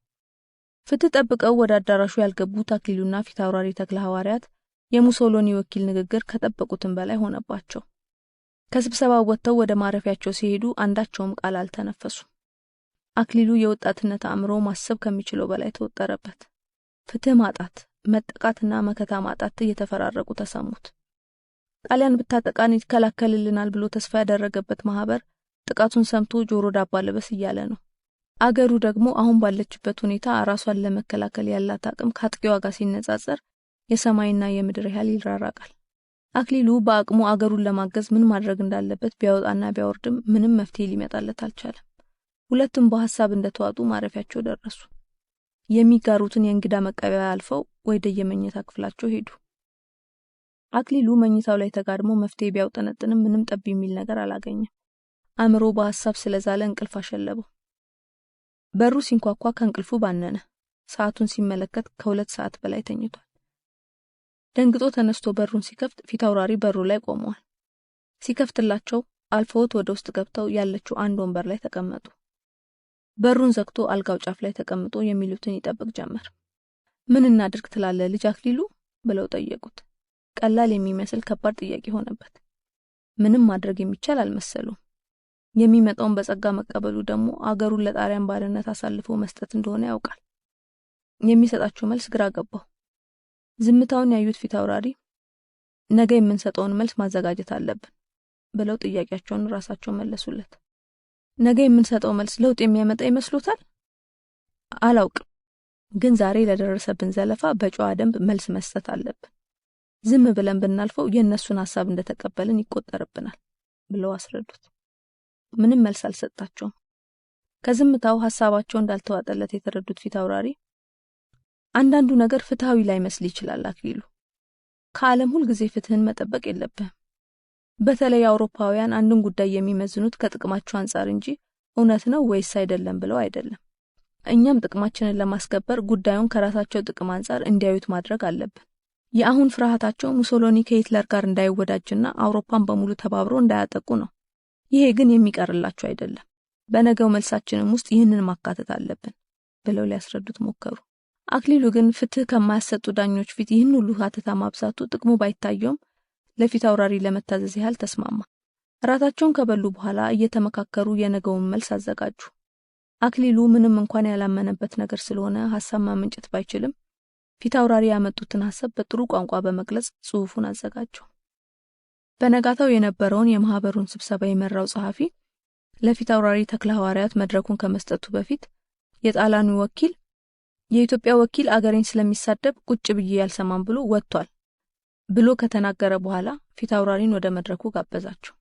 Speaker 1: ፍትህ ጠብቀው ወደ አዳራሹ ያልገቡት አክሊሉና ፊታውራሪ ተክለ ሐዋርያት የሙሶሎኒ ወኪል ንግግር ከጠበቁትም በላይ ሆነባቸው። ከስብሰባው ወጥተው ወደ ማረፊያቸው ሲሄዱ አንዳቸውም ቃል አልተነፈሱም። አክሊሉ የወጣትነት አእምሮ ማሰብ ከሚችለው በላይ ተወጠረበት። ፍትህ ማጣት፣ መጠቃትና መከታ ማጣት እየተፈራረቁ ተሰሙት። ጣሊያን ብታጠቃን ይከላከልልናል ብሎ ተስፋ ያደረገበት ማህበር ጥቃቱን ሰምቶ ጆሮ ዳባ ልበስ እያለ ነው። አገሩ ደግሞ አሁን ባለችበት ሁኔታ ራሷን ለመከላከል ያላት አቅም ከአጥቂዋ ጋር ሲነጻጸር የሰማይና የምድር ያህል ይራራቃል። አክሊሉ በአቅሙ አገሩን ለማገዝ ምን ማድረግ እንዳለበት ቢያወጣና ቢያወርድም ምንም መፍትሄ ሊመጣለት አልቻለም። ሁለቱም በሐሳብ እንደተዋጡ ማረፊያቸው ደረሱ። የሚጋሩትን የእንግዳ መቀበያ አልፈው ወደ የመኝታ ክፍላቸው ሄዱ። አክሊሉ መኝታው ላይ ተጋድሞ መፍትሄ ቢያውጠነጥንም ምንም ጠብ የሚል ነገር አላገኘም። አእምሮ በሐሳብ ስለዛለ እንቅልፍ አሸለበው። በሩ ሲንኳኳ ከእንቅልፉ ባነነ። ሰዓቱን ሲመለከት ከ2 ሰዓት በላይ ተኝቷል። ደንግጦ ተነስቶ በሩን ሲከፍት ፊታውራሪ በሩ ላይ ቆመዋል። ሲከፍትላቸው አልፈውት ወደ ውስጥ ገብተው ያለችው አንድ ወንበር ላይ ተቀመጡ። በሩን ዘግቶ አልጋው ጫፍ ላይ ተቀምጦ የሚሉትን ይጠብቅ ጀመር። ምን እናድርግ ትላለህ ልጅ አክሊሉ ብለው ጠየቁት። ቀላል የሚመስል ከባድ ጥያቄ ሆነበት። ምንም ማድረግ የሚቻል አልመሰለውም። የሚመጣውን በጸጋ መቀበሉ ደግሞ አገሩን ለጣሊያን ባርነት አሳልፎ መስጠት እንደሆነ ያውቃል። የሚሰጣቸው መልስ ግራ ገባው። ዝምታውን ያዩት ፊታውራሪ ነገ የምንሰጠውን መልስ ማዘጋጀት አለብን ብለው ጥያቄያቸውን ራሳቸው መለሱለት። ነገ የምንሰጠው መልስ ለውጥ የሚያመጣ ይመስሎታል? አላውቅም፣ ግን ዛሬ ለደረሰብን ዘለፋ በጨዋ ደንብ መልስ መስጠት አለብን። ዝም ብለን ብናልፈው የእነሱን ሐሳብ እንደተቀበልን ይቆጠርብናል ብለው አስረዱት። ምንም መልስ አልሰጣቸውም። ከዝምታው ሐሳባቸው እንዳልተዋጠለት የተረዱት ፊታውራሪ አንዳንዱ ነገር ፍትሃዊ ላይ መስል ይችላል አክሊሉ፣ ከዓለም ሁሉ ጊዜ ፍትህን መጠበቅ የለብህም። በተለይ አውሮፓውያን አንድን ጉዳይ የሚመዝኑት ከጥቅማቸው አንፃር እንጂ እውነት ነው ወይስ አይደለም ብለው አይደለም። እኛም ጥቅማችንን ለማስከበር ጉዳዩን ከራሳቸው ጥቅም አንፃር እንዲያዩት ማድረግ አለብን። የአሁን ፍርሃታቸው ሙሶሎኒ ከሂትለር ጋር እንዳይወዳጅና አውሮፓን በሙሉ ተባብሮ እንዳያጠቁ ነው። ይሄ ግን የሚቀርላቸው አይደለም። በነገው መልሳችንም ውስጥ ይህንን ማካተት አለብን ብለው ሊያስረዱት ሞከሩ። አክሊሉ ግን ፍትህ ከማያሰጡ ዳኞች ፊት ይህን ሁሉ ሀተታ ማብዛቱ ጥቅሙ ባይታየውም ለፊታውራሪ ለመታዘዝ ያህል ተስማማ። ራታቸውን ከበሉ በኋላ እየተመካከሩ የነገውን መልስ አዘጋጁ። አክሊሉ ምንም እንኳን ያላመነበት ነገር ስለሆነ ሐሳብ ማመንጨት ባይችልም ፊታውራሪ ያመጡትን ሐሳብ በጥሩ ቋንቋ በመግለጽ ጽሑፉን አዘጋጀው። በነጋታው የነበረውን የማህበሩን ስብሰባ የመራው ጸሐፊ ለፊታውራሪ ተክለ ሐዋርያት መድረኩን ከመስጠቱ በፊት የጣሊያኑ ወኪል የኢትዮጵያ ወኪል አገሬን ስለሚሳደብ ቁጭ ብዬ ያልሰማም ብሎ ወጥቷል ብሎ ከተናገረ በኋላ ፊታውራሪን ወደ መድረኩ ጋበዛቸው።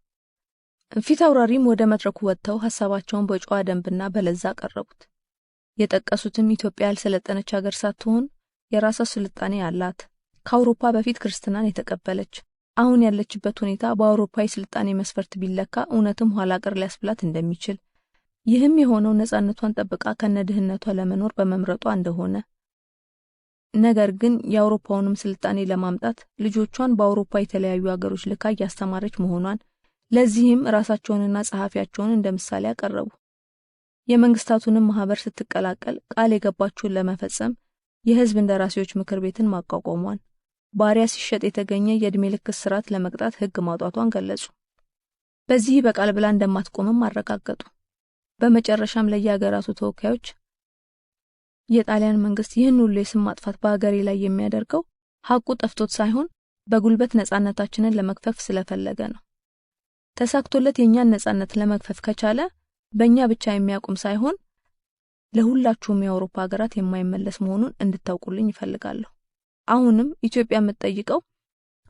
Speaker 1: ፊታውራሪም ወደ መድረኩ ወጥተው ሐሳባቸውን በጨዋ ደንብና በለዛ ቀረቡት። የጠቀሱትም ኢትዮጵያ ያልሰለጠነች ሀገር ሳትሆን የራሷ ስልጣኔ ያላት፣ ከአውሮፓ በፊት ክርስትናን የተቀበለች፣ አሁን ያለችበት ሁኔታ በአውሮፓ የስልጣኔ መስፈርት ቢለካ እውነትም ኋላ ቀር ሊያስብላት እንደሚችል፣ ይህም የሆነው ነፃነቷን ጠብቃ ከነድህነቷ ለመኖር በመምረጧ እንደሆነ፣ ነገር ግን የአውሮፓውንም ስልጣኔ ለማምጣት ልጆቿን በአውሮፓ የተለያዩ ሀገሮች ልካ እያስተማረች መሆኗን፣ ለዚህም ራሳቸውንና ጸሐፊያቸውን እንደምሳሌ ያቀረቡ። የመንግስታቱንም ማህበር ስትቀላቀል ቃል የገባችውን ለመፈጸም የህዝብ እንደራሴዎች ምክር ቤትን ማቋቋሟን፣ ባሪያ ሲሸጥ የተገኘ የእድሜ ልክ እስራት ለመቅጣት ህግ ማውጣቷን ገለጹ። በዚህ በቃል ብላ እንደማትቆምም አረጋገጡ። በመጨረሻም ለየሀገራቱ ተወካዮች የጣሊያን መንግስት ይህን ሁሉ የስም ማጥፋት በአገሬ ላይ የሚያደርገው ሐቁ ጠፍቶት ሳይሆን በጉልበት ነፃነታችንን ለመክፈፍ ስለፈለገ ነው። ተሳክቶለት የኛን ነፃነት ለመክፈፍ ከቻለ በእኛ ብቻ የሚያቆም ሳይሆን ለሁላችሁም የአውሮፓ ሀገራት የማይመለስ መሆኑን እንድታውቁልኝ ይፈልጋለሁ። አሁንም ኢትዮጵያ የምትጠይቀው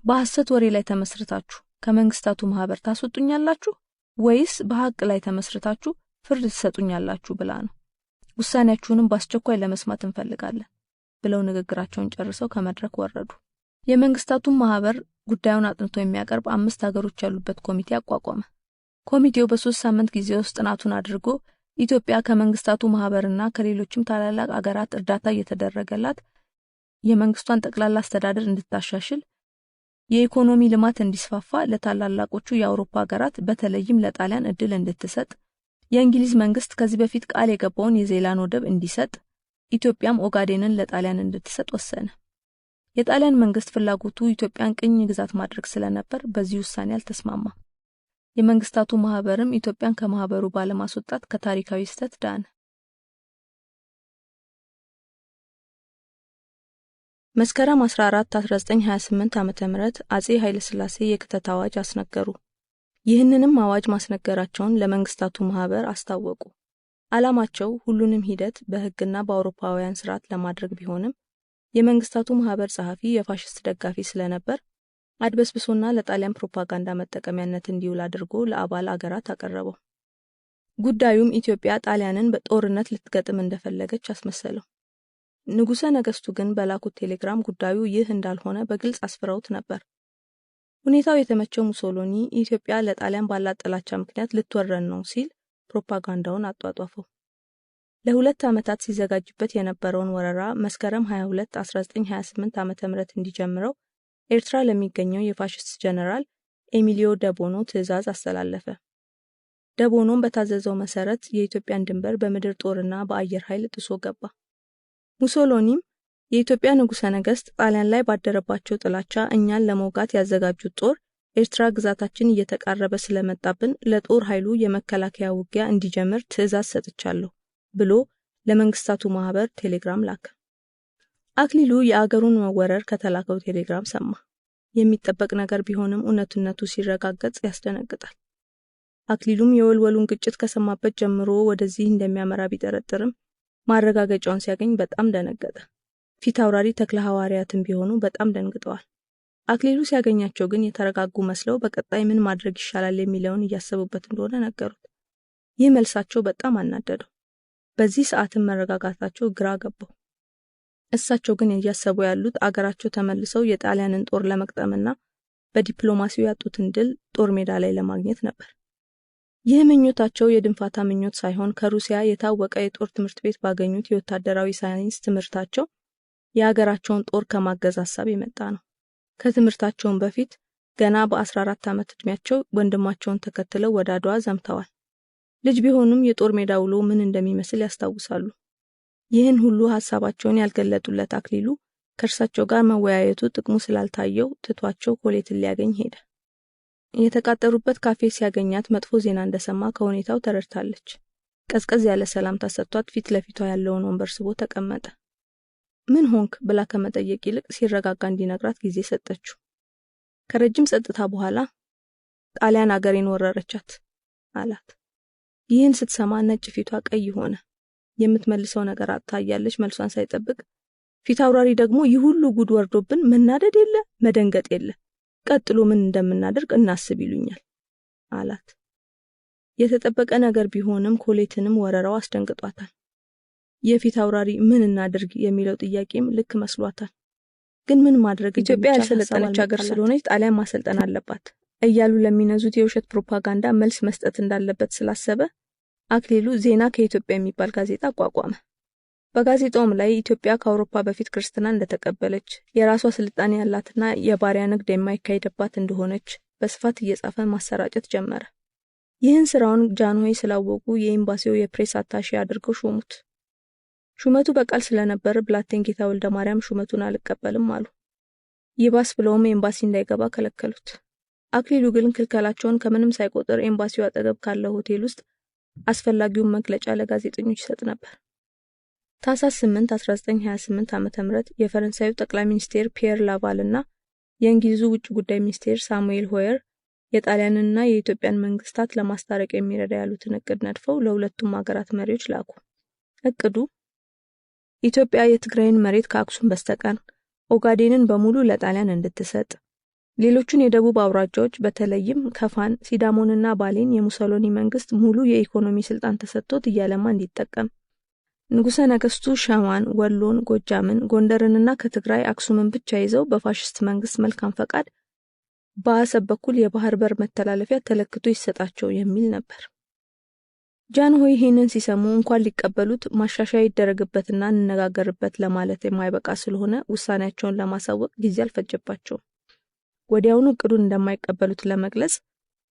Speaker 1: በሐሰት ወሬ ላይ ተመስርታችሁ ከመንግስታቱ ማህበር ታስወጡኛላችሁ ወይስ በሐቅ ላይ ተመስርታችሁ ፍርድ ትሰጡኛላችሁ ብላ ነው። ውሳኔያችሁንም በአስቸኳይ ለመስማት እንፈልጋለን ብለው ንግግራቸውን ጨርሰው ከመድረክ ወረዱ። የመንግስታቱ ማህበር ጉዳዩን አጥንቶ የሚያቀርብ 5 ሀገሮች ያሉበት ኮሚቴ አቋቋመ። ኮሚቴው በ3 ሳምንት ጊዜ ውስጥ ጥናቱን አድርጎ ኢትዮጵያ ከመንግስታቱ ማህበርና ከሌሎችም ታላላቅ አገራት እርዳታ እየተደረገላት የመንግስቷን ጠቅላላ አስተዳደር እንድታሻሽል፣ የኢኮኖሚ ልማት እንዲስፋፋ ለታላላቆቹ የአውሮፓ ሀገራት በተለይም ለጣሊያን እድል እንድትሰጥ፣ የእንግሊዝ መንግስት ከዚህ በፊት ቃል የገባውን የዜላን ወደብ እንዲሰጥ፣ ኢትዮጵያም ኦጋዴንን ለጣሊያን እንድትሰጥ ወሰነ። የጣሊያን መንግስት ፍላጎቱ ኢትዮጵያን ቅኝ ግዛት ማድረግ ስለነበር በዚህ ውሳኔ አልተስማማም። የመንግስታቱ ማህበርም ኢትዮጵያን ከማህበሩ ባለማስወጣት ከታሪካዊ ስህተት ዳነ። መስከረም 14 1928 ዓ.ም አጼ ኃይለ ሥላሴ የክተት አዋጅ አስነገሩ። ይህንንም አዋጅ ማስነገራቸውን ለመንግስታቱ ማህበር አስታወቁ። ዓላማቸው ሁሉንም ሂደት በህግና በአውሮፓውያን ስርዓት ለማድረግ ቢሆንም የመንግስታቱ ማህበር ጸሐፊ የፋሽስት ደጋፊ ስለነበር አድበስብሶና ለጣሊያን ፕሮፓጋንዳ መጠቀሚያነት እንዲውል አድርጎ ለአባል አገራት አቀረበው። ጉዳዩም ኢትዮጵያ ጣሊያንን በጦርነት ልትገጥም እንደፈለገች አስመሰለው። ንጉሠ ነገስቱ ግን በላኩት ቴሌግራም ጉዳዩ ይህ እንዳልሆነ በግልጽ አስፍረውት ነበር። ሁኔታው የተመቸው ሙሶሎኒ ኢትዮጵያ ለጣሊያን ባላት ጥላቻ ምክንያት ልትወረን ነው ሲል ፕሮፓጋንዳውን አጧጧፈው። ለ2 ዓመታት ሲዘጋጅበት የነበረውን ወረራ መስከረም 22 1928 ዓ.ም እንዲጀምረው ኤርትራ ለሚገኘው የፋሽስት ጀነራል ኤሚሊዮ ደቦኖ ትዕዛዝ አስተላለፈ። ደቦኖም በታዘዘው መሰረት የኢትዮጵያን ድንበር በምድር ጦርና በአየር ኃይል ጥሶ ገባ። ሙሶሎኒም የኢትዮጵያ ንጉሠ ነገስት ጣሊያን ላይ ባደረባቸው ጥላቻ እኛን ለመውጋት ያዘጋጁት ጦር ኤርትራ ግዛታችን እየተቃረበ ስለመጣብን ለጦር ኃይሉ የመከላከያ ውጊያ እንዲጀምር ትዕዛዝ ሰጥቻለሁ ብሎ ለመንግስታቱ ማህበር ቴሌግራም ላከ። አክሊሉ የአገሩን መወረር ከተላከው ቴሌግራም ሰማ። የሚጠበቅ ነገር ቢሆንም እውነትነቱ ሲረጋገጥ ያስደነግጣል። አክሊሉም የወልወሉን ግጭት ከሰማበት ጀምሮ ወደዚህ እንደሚያመራ ቢጠረጥርም ማረጋገጫውን ሲያገኝ በጣም ደነገጠ። ፊት አውራሪ ተክለ ሐዋርያትም ቢሆኑ በጣም ደንግጠዋል። አክሊሉ ሲያገኛቸው ግን የተረጋጉ መስለው በቀጣይ ምን ማድረግ ይሻላል የሚለውን እያሰቡበት እንደሆነ ነገሩት። ይህ መልሳቸው በጣም አናደደው። በዚህ ሰዓትም መረጋጋታቸው ግራ ገባው። እሳቸው ግን እያሰቡ ያሉት አገራቸው ተመልሰው የጣሊያንን ጦር ለመቅጠምና በዲፕሎማሲው ያጡትን ድል ጦር ሜዳ ላይ ለማግኘት ነበር። ይህ ምኞታቸው የድንፋታ ምኞት ሳይሆን ከሩሲያ የታወቀ የጦር ትምህርት ቤት ባገኙት የወታደራዊ ሳይንስ ትምህርታቸው የሀገራቸውን ጦር ከማገዝ ሐሳብ የመጣ ነው። ከትምህርታቸውን በፊት ገና በ14 ዓመት ዕድሜያቸው ወንድማቸውን ተከትለው ወደ አድዋ ዘምተዋል። ልጅ ቢሆኑም የጦር ሜዳ ውሎ ምን እንደሚመስል ያስታውሳሉ። ይህን ሁሉ ሐሳባቸውን ያልገለጡለት አክሊሉ ከእርሳቸው ጋር መወያየቱ ጥቅሙ ስላልታየው ትቷቸው ኮሌትን ሊያገኝ ሄደ። የተቃጠሩበት ካፌ ሲያገኛት መጥፎ ዜና እንደሰማ ከሁኔታው ተረድታለች። ቀዝቀዝ ያለ ሰላምታ ሰጥቷት ፊት ለፊቷ ያለውን ወንበር ስቦ ተቀመጠ። ምን ሆንክ ብላ ከመጠየቅ ይልቅ ሲረጋጋ እንዲነግራት ጊዜ ሰጠችው። ከረጅም ጸጥታ በኋላ ጣሊያን አገሬን ወረረቻት አላት። ይህን ስትሰማ ነጭ ፊቷ ቀይ ሆነ። የምትመልሰው ነገር አጣያለች። መልሷን ሳይጠብቅ ፊት አውራሪ ደግሞ ይህ ሁሉ ጉድ ወርዶብን መናደድ የለ መደንገጥ የለ፣ ቀጥሎ ምን እንደምናደርግ እናስብ ይሉኛል አላት። የተጠበቀ ነገር ቢሆንም ኮሌትንም ወረራው አስደንግጧታል። የፊት አውራሪ ምን እናደርግ የሚለው ጥያቄም ልክ መስሏታል። ግን ምን ማድረግ ኢትዮጵያ ያልሰለጠነች ሀገር ስለሆነች ጣሊያን ማሰልጠን አለባት እያሉ ለሚነዙት የውሸት ፕሮፓጋንዳ መልስ መስጠት እንዳለበት ስላሰበ አክሊሉ ዜና ከኢትዮጵያ የሚባል ጋዜጣ አቋቋመ። በጋዜጣውም ላይ ኢትዮጵያ ከአውሮፓ በፊት ክርስትና እንደተቀበለች የራሷ ስልጣኔ ያላትና የባሪያ ንግድ የማይካሄድባት እንደሆነች በስፋት እየጻፈ ማሰራጨት ጀመረ። ይህን ስራውን ጃንሆይ ስላወቁ የኤምባሲው የፕሬስ አታሼ አድርገው ሾሙት። ሹመቱ በቃል ስለነበር ብላቴን ጌታ ወልደ ማርያም ሹመቱን አልቀበልም አሉ። ይባስ ብለውም ኤምባሲ እንዳይገባ ከለከሉት። አክሊሉ ግን ክልከላቸውን ከምንም ሳይቆጥር ኤምባሲው አጠገብ ካለው ሆቴል ውስጥ አስፈላጊውን መግለጫ ለጋዜጠኞች ይሰጥ ነበር። ታህሳስ 8 1928 ዓ.ም የፈረንሳዩ ጠቅላይ ሚኒስቴር ፒየር ላቫል እና የእንግሊዙ ውጭ ጉዳይ ሚኒስቴር ሳሙኤል ሆየር የጣሊያንና የኢትዮጵያን መንግስታት ለማስታረቅ የሚረዳ ያሉትን እቅድ ነድፈው ለሁለቱም ሀገራት መሪዎች ላኩ። እቅዱ ኢትዮጵያ የትግራይን መሬት ከአክሱም በስተቀር ኦጋዴንን በሙሉ ለጣሊያን እንድትሰጥ፣ ሌሎቹን የደቡብ አውራጃዎች በተለይም ከፋን፣ ሲዳሞንና ባሌን የሙሶሎኒ መንግስት ሙሉ የኢኮኖሚ ስልጣን ተሰጥቶት እያለማ እንዲጠቀም፣ ንጉሠ ነገስቱ ሸዋን፣ ወሎን፣ ጎጃምን፣ ጎንደርንና ከትግራይ አክሱምን ብቻ ይዘው በፋሽስት መንግስት መልካም ፈቃድ በአሰብ በኩል የባህር በር መተላለፊያ ተለክቶ ይሰጣቸው የሚል ነበር። ጃንሆይ ይህንን ሲሰሙ እንኳን ሊቀበሉት ማሻሻያ ይደረግበትና እንነጋገርበት ለማለት የማይበቃ ስለሆነ ውሳኔያቸውን ለማሳወቅ ጊዜ አልፈጀባቸውም። ወዲያውኑ እቅዱን እንደማይቀበሉት ለመግለጽ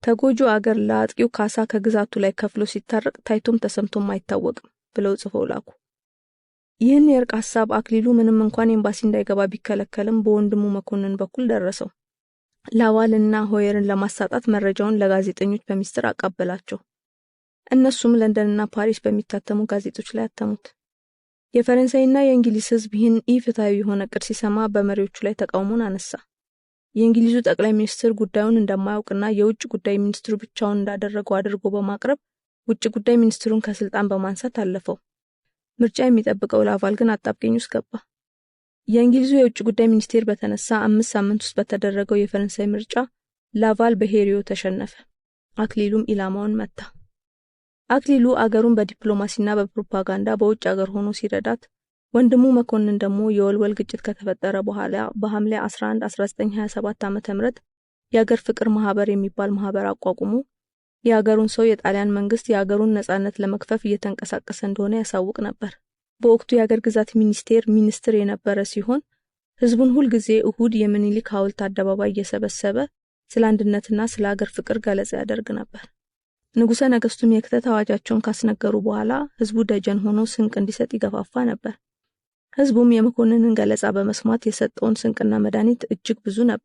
Speaker 1: ተጎጆ አገር ለአጥቂው ካሳ ከግዛቱ ላይ ከፍሎ ሲታረቅ ታይቶም ተሰምቶም አይታወቅም ብለው ጽፈው ላኩ። ይህን የእርቅ ሐሳብ አክሊሉ ምንም እንኳን ኤምባሲ እንዳይገባ ቢከለከልም በወንድሙ መኮንን በኩል ደረሰው። ላቫልና ሆየርን ለማሳጣት መረጃውን ለጋዜጠኞች በሚስጥር አቀበላቸው። እነሱም ለንደንና ፓሪስ በሚታተሙ ጋዜጦች ላይ አተሙት። የፈረንሳይና የእንግሊዝ ህዝብ ይህን ኢፍትሃዊ የሆነ እቅድ ሲሰማ በመሪዎቹ ላይ ተቃውሞን አነሳ። የእንግሊዙ ጠቅላይ ሚኒስትር ጉዳዩን እንደማያውቅና የውጭ ጉዳይ ሚኒስትሩ ብቻውን እንዳደረገው አድርጎ በማቅረብ ውጭ ጉዳይ ሚኒስትሩን ከስልጣን በማንሳት አለፈው። ምርጫ የሚጠብቀው ላቫል ግን አጣብቂኝ ውስጥ ገባ። የእንግሊዙ የውጭ ጉዳይ ሚኒስቴር በተነሳ 5 ሳምንት ውስጥ በተደረገው የፈረንሳይ ምርጫ ላቫል በሄሪዮ ተሸነፈ። አክሊሉም ኢላማውን መታ። አክሊሉ አገሩን በዲፕሎማሲና በፕሮፓጋንዳ በውጭ አገር ሆኖ ሲረዳት፣ ወንድሙ መኮንን ደግሞ የወልወል ግጭት ከተፈጠረ በኋላ በሐምሌ 11 1927 ዓ.ም የአገር ፍቅር ማህበር የሚባል ማህበር አቋቁሞ የአገሩን ሰው የጣሊያን መንግስት የአገሩን ነጻነት ለመክፈፍ እየተንቀሳቀሰ እንደሆነ ያሳውቅ ነበር። በወቅቱ የአገር ግዛት ሚኒስትር የነበረ ሲሆን ህዝቡን ሁል ጊዜ እሁድ የምኒልክ ሐውልት አደባባይ እየሰበሰበ ስለ አንድነትና ስለ አገር ፍቅር ገለጻ ያደርግ ነበር። ንጉሠ ነገስቱም የክተት አዋጃቸውን ካስነገሩ በኋላ ህዝቡ ደጀን ሆኖ ስንቅ እንዲሰጥ ይገፋፋ ነበር። ህዝቡም የመኮንንን ገለጻ በመስማት የሰጠውን ስንቅና መድኃኒት እጅግ ብዙ ነበር።